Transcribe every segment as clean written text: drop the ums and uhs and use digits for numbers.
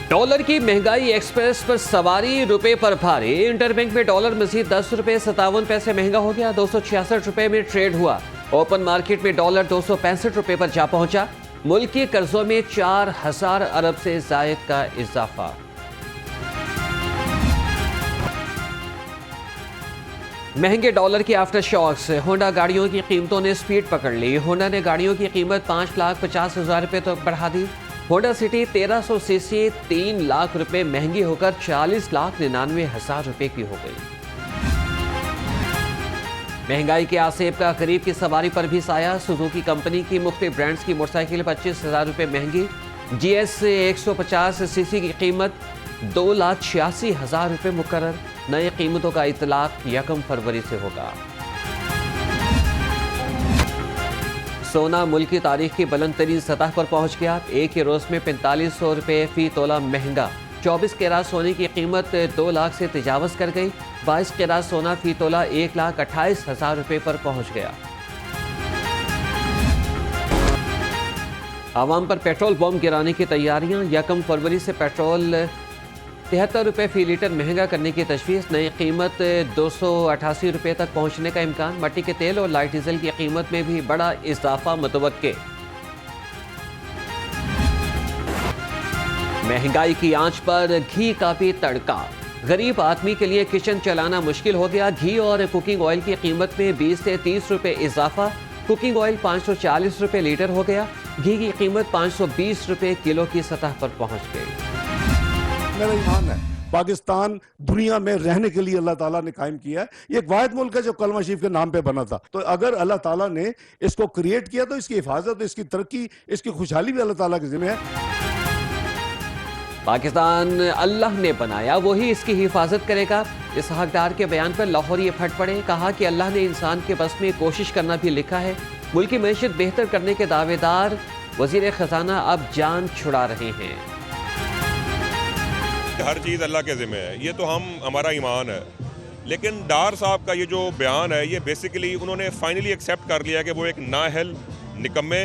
Dollar की महंगाई, express पर सवारी रुपए पर भारी। इंटरबैंक में डॉलर मजीद 10 रुपए 57 पैसे महंगा हो गया, 266 रुपए में ट्रेड हुआ। ओपन मार्केट में डॉलर 265 रुपए पर जा पहुंचा। मुल्क के कर्जों में 4000 अरब से जायद का इजाफा। महंगे डॉलर के आफ्टर शॉक्स, होंडा गाड़ियों की कीमतों ने स्पीड पकड़ ली। होंडा ने गाड़ियों की कीमत 5,50,000 रुपए तक बढ़ा दी। होंडा सिटी 1300 सीसी 3 लाख रुपए महंगी होकर 40,99,000 रुपए की हो गई। महंगाई के आसेब का गरीब की सवारी पर भी साया। सुजुकी कंपनी की मुख्तलिफ ब्रांड्स की मोटरसाइकिल 25,000 रुपए महंगी। GS 150 सीसी की कीमत 2,86,000 रुपए मुकर्रर। नई कीमतों का इतलाक 1 फरवरी से होगा। सोना मुल्क की तारीख की बुलंद तरीन सतह पर पहुंच गया। एक ही रोज में 4500 रुपए फी तोला महंगा। 24 कैरात सोने की कीमत 2 लाख से तजावज कर गई। 22 कैरात सोना फी तोला 1,28,000 रुपए पर पहुंच गया। आवाम पर पेट्रोल बम गिराने की तैयारियां। 1 फरवरी से पेट्रोल 73 रुपए फी लीटर महंगा करने की तजवीज़। नई कीमत 288 रुपए तक पहुंचने का इम्कान। मट्टी के तेल और लाइट डीजल की कीमत में भी बड़ा इजाफा मुतवक्के। महंगाई की आंच पर घी का भी तड़का। गरीब आदमी के लिए किचन चलाना मुश्किल हो गया। घी और कुकिंग ऑयल की कीमत में 20 से 30 रुपए इजाफा। कुकिंग ऑयल 540 रुपए लीटर हो गया। घी की कीमत 520 रुपए किलो की सतह पर पहुंच गई। मेरा ईमान है पाकिस्तान दुनिया में रहने के लिए अल्लाह ताला ने कायम किया है। ये एक वाहिद मुल्क है जो कलमा शरीफ के नाम पे बना था। तो अगर अल्लाह ताला ने इसको क्रिएट किया तो इसकी हिफाजत, इसकी तरक्की, इसकी खुशहाली भी अल्लाह ताला के जिम्मे है। पाकिस्तान अल्लाह ने बनाया, वही इसकी हिफाजत करेगा। इस हकदार के बयान पर लाहौर ये फट पड़े। कहा कि अल्लाह ने इंसान के बस में कोशिश करना भी लिखा है। मुल्क की मैशत बेहतर करने के दावेदार वजीर खजाना अब जान छुड़ा रहे हैं। हर चीज़ अल्लाह के ज़िम्मे है, ये तो हमारा ईमान है। लेकिन डार साहब का ये जो बयान है, ये बेसिकली उन्होंने फाइनली एक्सेप्ट कर लिया कि वो एक नाअहल, निकम्मे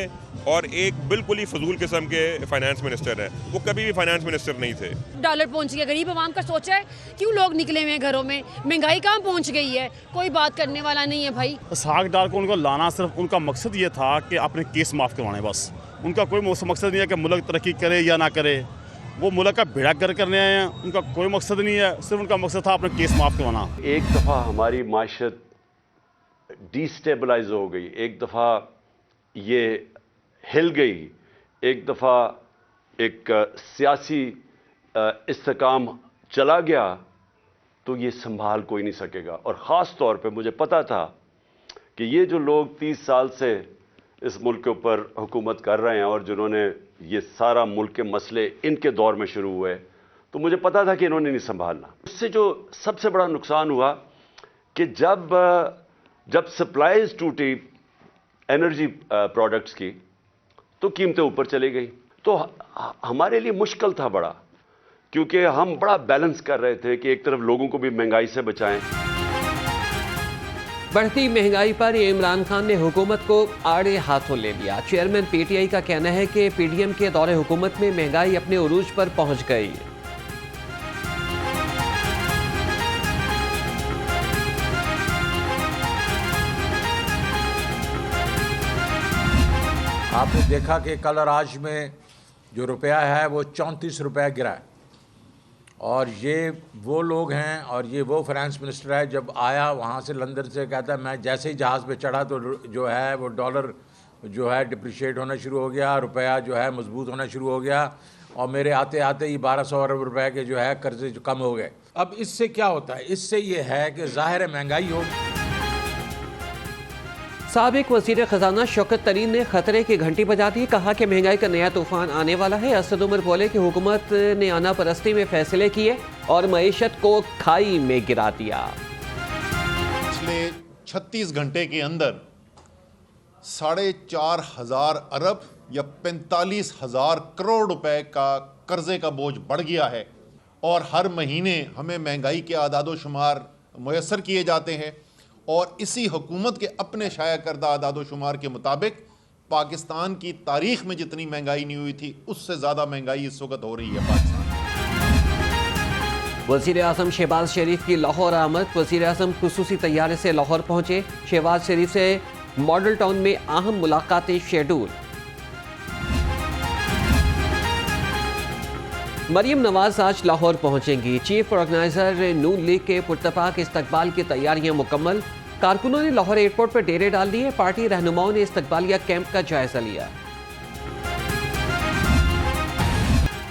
और एक बिल्कुल ही फजूल किस्म के फाइनेंस मिनिस्टर हैं। वो कभी भी फाइनेंस मिनिस्टर नहीं थे। डॉलर पहुंच गया, गरीब आवाम का सोचा है क्यों लोग निकले हुए हैं घरों में। महंगाई कहाँ पहुंच गई है, कोई बात करने वाला नहीं है भाई। इसहाक डार को उनको लाना सिर्फ उनका मकसद ये था कि अपने केस माफ़ करवाने, बस। उनका कोई मकसद नहीं है कि मुल्क तरक्की करे या ना करे। वो मुल्क का बेड़ा गर्क करने आए हैं, उनका कोई मकसद नहीं है। सिर्फ उनका मकसद था अपने केस माफ़ करवाना। एक दफ़ा हमारी माशत डिस्टेबलाइज हो गई, एक दफ़ा ये हिल गई, एक दफ़ा एक सियासी इस्तेकाम चला गया, तो ये संभाल कोई नहीं सकेगा। और ख़ास तौर पे मुझे पता था कि ये जो लोग 30 साल से इस मुल्क के ऊपर हुकूमत कर रहे हैं और जिन्होंने ये सारा मुल्क के मसले इनके दौर में शुरू हुए, तो मुझे पता था कि इन्होंने नहीं संभालना। उससे जो सबसे बड़ा नुकसान हुआ कि जब सप्लाईज टूटी एनर्जी प्रोडक्ट्स की, तो कीमतें ऊपर चली गई। तो हमारे लिए मुश्किल था बड़ा, क्योंकि हम बड़ा बैलेंस कर रहे थे कि एक तरफ लोगों को भी महंगाई से बचाएं। बढ़ती महंगाई पर इमरान खान ने हुकूमत को आड़े हाथों ले लिया। चेयरमैन PTI का कहना है कि PDM के दौरे हुकूमत में महंगाई अपने उरूज पर पहुंच गई। आपने देखा कि कल और आज में जो रुपया है वो 34 रुपया गिरा है। और ये वो लोग हैं और ये वो फाइनेंस मिनिस्टर है, जब आया वहाँ से लंदन से, कहता है मैं जैसे ही जहाज़ पे चढ़ा तो जो है वो डॉलर जो है डिप्रिशिएट होना शुरू हो गया, रुपया जो है मजबूत होना शुरू हो गया, और मेरे आते आते ही 1200 अरब रुपए के जो है कर्जे जो कम हो गए। अब इससे क्या होता है, इससे ये है कि ज़ाहिर है महंगाई हो। साबिक वज़ीर ख़जाना शौकत तरीन ने खतरे की घंटी बजा दी। कहा कि महंगाई का नया तूफान आने वाला है। असद उमर बोले कि हुकूमत ने आना परस्ती में फैसले किए और मईशत को खाई में गिरा दिया। पिछले 36 घंटे के अंदर 4,500 अरब या 45,000 करोड़ रुपए का कर्जे का बोझ बढ़ गया है। और हर महीने हमें महंगाई के आदादोशुमार मुयस्सर किए जाते हैं, और इसी हुकूमत के अपने शाया करदा आदादोशुमार के मुताबिक पाकिस्तान की तारीख में जितनी महंगाई नहीं हुई थी, उससे ज़्यादा महंगाई इस वक्त हो रही है पाकिस्तान में। वज़ीर आज़म शहबाज शरीफ की लाहौर आमद। वज़ीर आज़म खुसूसी तैयारे से लाहौर पहुंचे। शहबाज शरीफ से मॉडल टाउन में अहम मुलाकातें शेड्यूल। मरीम नवाज आज लाहौर पहुंचेंगी। चीफ ऑर्गेनाइजर नून लीग के पुरतफाक इस्तकबाल की तैयारियां मुकम्मल। कारकुनों ने लाहौर एयरपोर्ट पर डेरे डाल दिए। पार्टी रहनुमाओं ने इस्तकबालिया कैंप का जायजा लिया।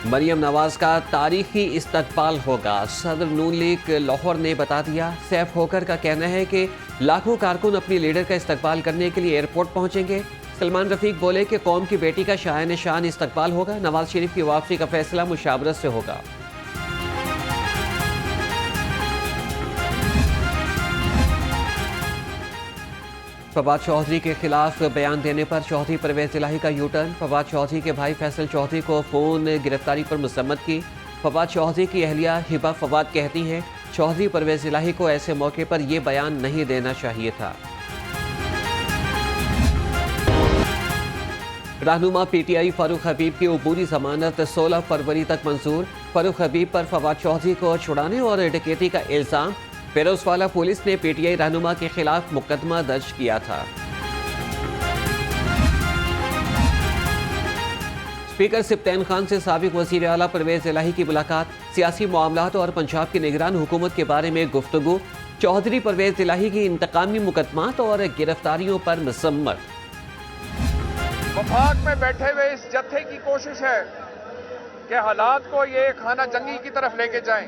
मरीम नवाज का तारीखी इस्तकबाल होगा, सदर नून लीग लाहौर ने बता दिया। सैफ होकर का कहना है कि लाखों कारकुन अपनी लीडर का इस्तकबाल करने के लिए एयरपोर्ट पहुंचेंगे। सलमान रफीक बोले कि कौम की बेटी का शान शान इस्तकबाल होगा। नवाज शरीफ की वापसी का फैसला मुशावरत से होगा। फवाद चौधरी के खिलाफ बयान देने पर चौधरी परवेज इलाही का यूटर्न। फवाद चौधरी के भाई फैसल चौधरी को फ़ोन गिरफ्तारी पर मुसम्मत की। फवाद चौधरी की अहलिया हिबा फवाद कहती हैं चौधरी परवेज इलाही को ऐसे मौके पर यह बयान नहीं देना चाहिए था। रहनुमा पीटीआई फारूक हबीब की अबूरी जमानत 16 फरवरी तक मंजूर। फारूक हबीब पर फवाद चौधरी को छुड़ाने और डकैती का इल्ज़ाम। फिरोजवाला पुलिस ने पीटीआई रहनुमा के खिलाफ मुकदमा दर्ज किया था। स्पीकर सिप्तैन खान से साबिक वज़ीर आला परवेज इलाही की मुलाकात। सियासी मामलात और पंजाब की निगरान हुकूमत के बारे में गुफ्तगू। चौधरी परवेज इलाही की इंतकामी मुकदमात और गिरफ्तारियों पर मसम्मत। वफाक में बैठे हुए इस जत्थे की कोशिश है कि हालात को ये खाना जंगी की तरफ लेके जाएं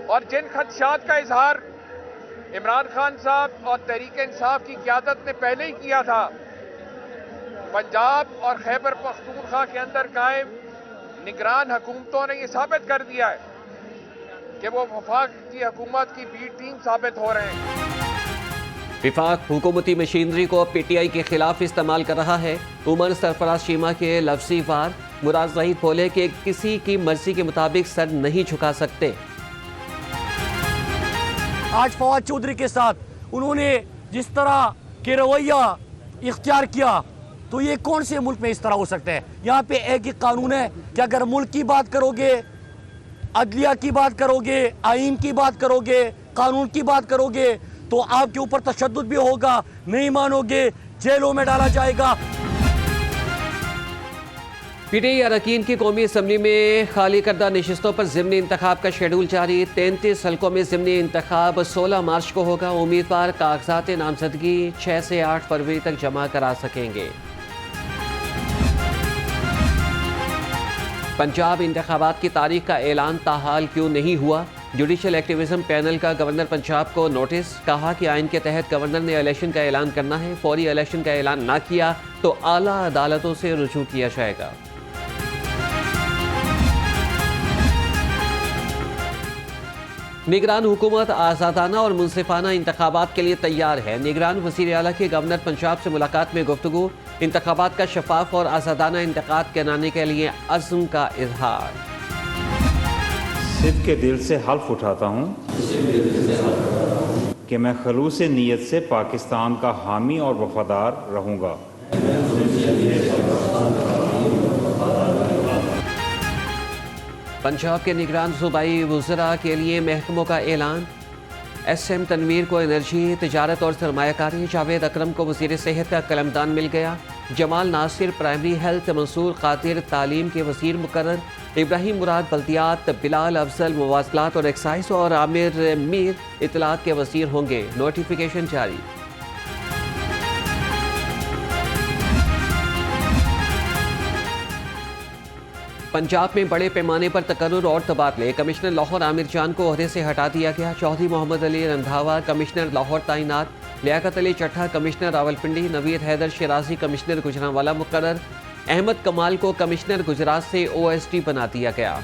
और जिन खदशात का इजहार इमरान खान साहब और तहरीक इंसाफ की क़यादत ने पहले ही किया था, पंजाब और खैबर पख्तूनख्वा के अंदर कायम निगरान हुकूमतों ने यह साबित कर दिया है कि वो वफाक की हुकूमत की बी टीम साबित हो रहे हैं। विफाक हुकूमती मशीनरी को पीटीआई के खिलाफ इस्तेमाल कर रहा है। उमर सरफराज शीमा के लफ्जी वार। मुराद ज़हीद बोले कि किसी की मर्जी के मुताबिक सर नहीं झुका सकते। आज फवाद चौधरी के साथ उन्होंने जिस तरह के रवैया इख्तियार किया तो ये कौन से मुल्क में इस तरह हो सकता है। यहाँ पे एक ही कानून है कि अगर मुल्क की बात करोगे, अदलिया की बात करोगे, आईन की बात करोगे, कानून की बात करोगे तो आपके ऊपर तशद्दुद भी होगा, नहीं मानोगे जेलों में डाला जाएगा। पीटीआई अरकान की कौमी असम्बली में खाली करदा नशिस्तों पर ज़िमनी इंतखाब का शेड्यूल जारी। 33 हल्कों में ज़िमनी इंतखाब 16 मार्च को होगा। उम्मीदवार कागजात नामजदगी 6 से 8 फरवरी तक जमा करा सकेंगे। पंजाब इंतखाबात की तारीख का ऐलान ताहाल क्यों नहीं हुआ। जुडिशल एक्टिविज्म पैनल का गवर्नर पंजाब को नोटिस। कहा कि आइन के तहत गवर्नर ने इलेक्शन का ऐलान करना है। फौरी इलेक्शन का ऐलान ना किया तो आला अदालतों से रुजू किया जाएगा। निगरान हुकूमत आज़ादाना और मुनसिफाना इंतखाबात के लिए तैयार है। निगरान वज़ीर आला की गवर्नर पंजाब से मुलाकात में गुफ्तगू। इंतखाबात का शफाफ और आज़ादाना इंतखाब कराने के लिए अज़्म का इजहार। सिद्क़ के दिल से हल्फ उठाता हूँ कि मैं खलूस नीयत से पाकिस्तान का हामी और वफादार रहूँगा। पंजाब के निगरान सूबाई वज़रा के लिए महकमों का ऐलान। SM तनवीर को एनर्जी, तिजारत और सरमायाकारी। जावेद अकरम को वज़ीर सेहत का कलमदान मिल गया। जमाल नासिर प्राइमरी हेल्थ, मंसूर कादिर तालीम के वज़ीर मुकर्रर। इब्राहिम मुराद बल्दियात, बिलाल अफजल मवासलात और एक्साइज और आमिर मीर इतलात के वज़ीर होंगे। नोटिफिकेशन जारी। पंजाब में बड़े पैमाने पर तकर्रुर और तबादले। कमिश्नर लाहौर आमिर जान को ओहदे से हटा दिया गया। चौधरी मोहम्मद अली रंधावा कमिश्नर लाहौर तैनात। लियाकत अली चट्ठा कमिश्नर रावलपिंडी। नवीद हैदर शिराजी कमिश्नर गुजरांवाला मुकर्रर। अहमद कमाल को कमिश्नर गुजरात से OSD बना दिया गया।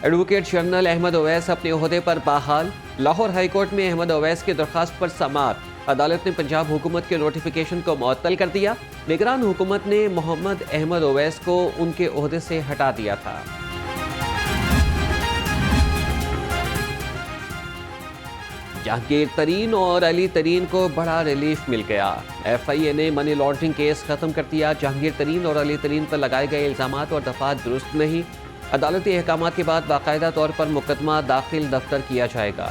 एडवोकेट जनरल अहमद ओवैस अपने ओहदे पर बहाल। लाहौर हाईकोर्ट में अहमद ओवैस की दरख्वास्त पर समाअत। अदालत ने पंजाब हुकूमत के नोटिफिकेशन को मुअत्तल कर दिया। निगरान हुकूमत ने मोहम्मद अहमद ओवैस को उनके ओहदे से हटा दिया था। जहांगीर तरीन और अली तरीन को बड़ा रिलीफ मिल गया। FIA ने मनी लॉन्ड्रिंग केस खत्म कर दिया। जहांगीर तरीन और अली तरीन पर लगाए गए इल्जामात और दफात दुरुस्त नहीं। अदालती अहकामात के बाद बाकायदा तौर पर मुकदमा दाखिल दफ्तर किया जाएगा।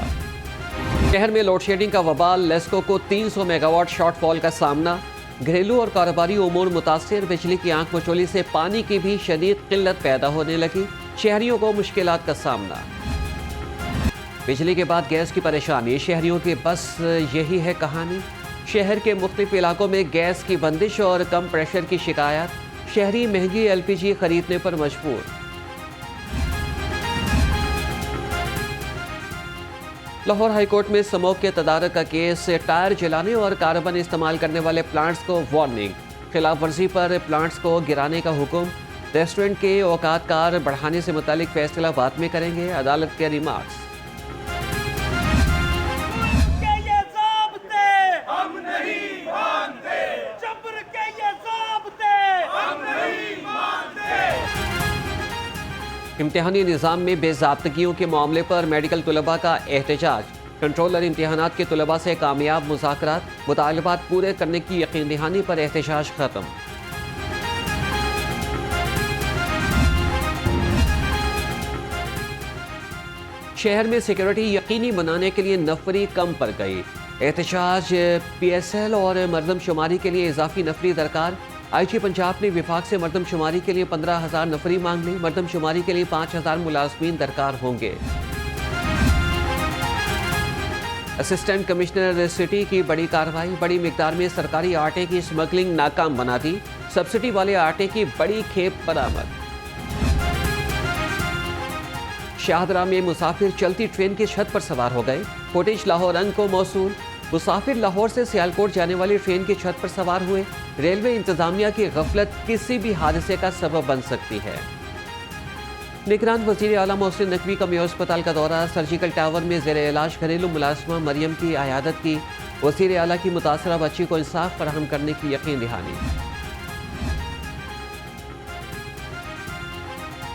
शहर में लोड शेडिंग का वबाल, लेस्को को 300 मेगावाट शॉर्टफॉल का सामना, घरेलू और कारोबारी उमूर मुतासिर, बिजली की आंख मचोली से पानी की भी शदीद किल्लत पैदा होने लगी, शहरियों को मुश्किलात का सामना। बिजली के बाद गैस की परेशानी, शहरियों की बस यही है कहानी। शहर के मुख्तलिफ इलाकों में गैस की बंदिश और कम प्रेशर की शिकायत, शहरी महंगी LPG खरीदने पर मजबूर। लाहौर हाईकोर्ट में स्मोक के तदारक का केस, टायर जलाने और कार्बन इस्तेमाल करने वाले प्लांट्स को वार्निंग, खिलाफ वर्जी पर प्लांट्स को गिराने का हुक्म, रेस्टोरेंट के औकात कार बढ़ाने से मुतालिक फैसला बाद में करेंगे, अदालत के रिमार्क्स। इम्तिहानी निज़ाम में बेज़ाब्तगियों के मामले पर मेडिकल तलबा का एहतजाज, कंट्रोलर इम्तिहानात के तलबा से कामयाब मुज़ाकरात, मुतालबात पूरे करने की यकीन दहानी पर एहतजाज खत्म। शहर में सिक्योरिटी यकीनी बनाने के लिए नफरी कम पड़ गई, एहतजाज PSL और मरदमशुमारी के लिए इजाफी नफरी दरकार। IG पंजाब ने विभाग से मरदमशुमारी के लिए 15,000 नफरी मांग ली, मरदमशुमारी के लिए 5,000 मुलाजमीन दरकार होंगे। असिस्टेंट कमिश्नर सिटी की बड़ी कार्रवाई, बड़ी मिकदार में सरकारी आटे की स्मगलिंग नाकाम बना दी, सब्सिडी वाले आटे की बड़ी खेप बरामद। शाहदरा में मुसाफिर चलती ट्रेन की छत पर सवार हो गए, फुटेज लाहौर रंग को मौसूल। मुसाफिर लाहौर से सियालकोट जाने वाली ट्रेन की छत पर सवार हुए, रेलवे इंतजामिया की गफलत किसी भी हादसे का सबब बन सकती है। निगरान वजीर आला मोहसिन नकवी का मेयो अस्पताल का दौरा, सर्जिकल टावर में जेर इलाज घरेलू मुलाजिमा मरियम की अयादत की, वजीर आला की मुतासरा बच्ची को इंसाफ फराहम करने की यकीन दहानी।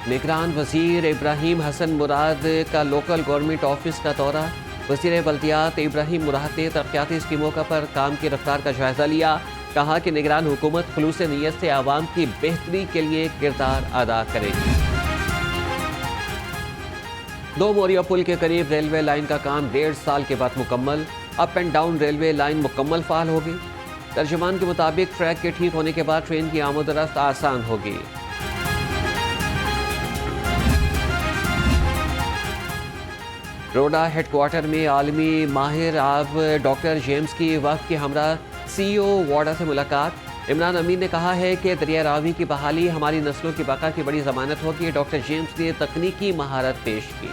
निगरान वजीर इब्राहिम हसन मुराद का लोकल गवर्नमेंट ऑफिस का दौरा, वजीर बल्दियात इब्राहिम मुराद ने तरक्याती स्कीमों पर काम की रफ्तार का जायजा लिया, कहा कि निगरान हुकूमत खुलूस नीयत से आवाम की बेहतरी के लिए किरदार अदा करेगी। 2 मोरिया पुल के करीब रेलवे लाइन का काम 1.5 साल के बाद मुकम्मल, up and down railway line मुकम्मल फाल होगी। तर्जुमान के मुताबिक ट्रैक के ठीक होने के बाद ट्रेन की आमद-ओ-रफ्त आसान होगी। रोडा हेडक्वार्टर में आलमी माहिर आब डॉक्टर जेम्स की वक्त के हमरा CEO वाडा से मुलाकात। इमरान अमीन ने कहा है कि दरिया रावी की बहाली हमारी नस्लों की बका की बड़ी जमानत होगी। डॉक्टर जेम्स ने तकनीकी महारत पेश की।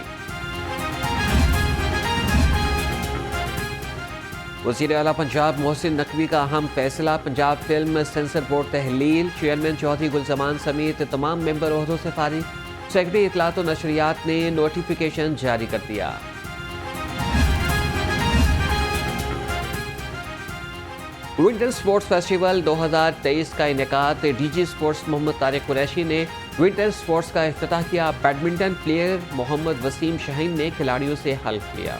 वज़ीर आला पंजाब मोहसिन नकवी का अहम फैसला, पंजाब फिल्म सेंसर बोर्ड तहलील, चेयरमैन चौधरी गुलजमान समेत तमाम मेंबर ओहदों से फारिग। सेक्रेटरी इत्तलात और नशरियात ने नोटिफिकेशन जारी कर दिया। विंटर स्पोर्ट्स फेस्टिवल 2023 का इनेकाद, DG स्पोर्ट्स मोहम्मद तारिक कुरैशी ने विंटर स्पोर्ट्स का इफ्तिताह किया। बैडमिंटन प्लेयर मोहम्मद वसीम शाहीन ने खिलाड़ियों से हल्फ लिया।